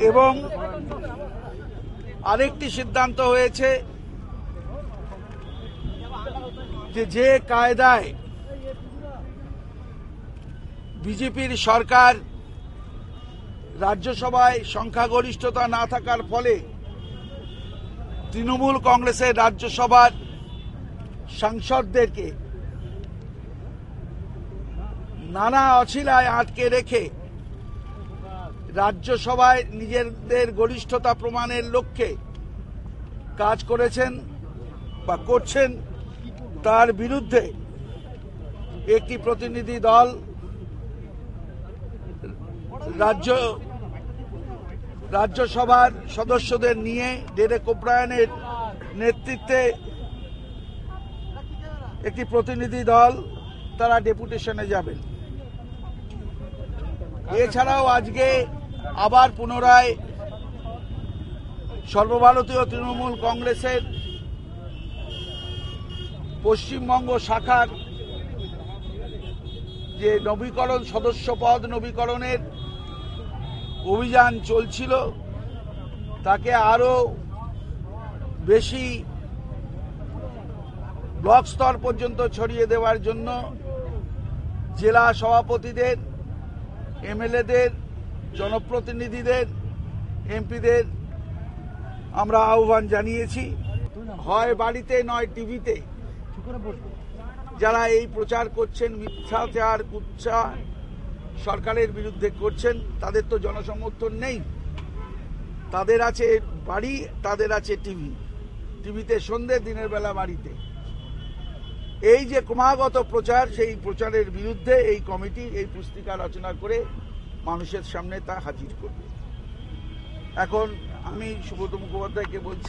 এবং আরেকটি সিদ্ধান্ত হয়েছে যে কায়দায় বিজেপির সরকার রাজ্যসভায় সংখ্যাগরিষ্ঠতা না থাকার ফলে তৃণমূল কংগ্রেসের রাজ্যসভার সাংসদদেরকে নানা অছিলায় আটকে রেখে রাজ্যসভায় নিজেদের গরিষ্ঠতা প্রমাণের লক্ষ্যে কাজ করেছেন বা করছেন, তার বিরুদ্ধে একটি প্রতিনিধি দল রাজ্যসভার সদস্যদের নিয়ে ডেরেক ওব্রায়ানের নেতৃত্বে একটি প্রতিনিধি দল তারা ডেপুটেশনে যাবেন। এছাড়াও আজকে আবার পুনরায় সর্বভারতীয় তৃণমূল কংগ্রেসের পশ্চিমবঙ্গ শাখার যে নবীকরণ সদস্য পদ নবীকরণের অভিযান চলছিল তাকে আরো বেশি ব্লক স্তর পর্যন্ত ছড়িয়ে দেওয়ার জন্য জেলা সভাপতিদের, এমএলএদের, জনপ্রতিনিধিদের, এমপিদের আমরা আহ্বান জানিয়েছি। হয় বাড়িতে নয় টিভিতে যারা এই প্রচার করছেন, মিথ্যাচার কুৎসা সরকারের বিরুদ্ধে করছেন, তাদের তো জনসমর্থন নেই। তাদের আছে বাড়ি, তাদের আছে টিভি, টিভিতে সন্ধ্যে, দিনের বেলা বাড়িতে। এই যে ক্রমাগত প্রচার, সেই প্রচারের বিরুদ্ধে এই কমিটি এই পুস্তিকা রচনা করে মানুষের সামনে তা হাজির করবে। এখন আমি সুব্রত মুখোপাধ্যায়কে বলছি,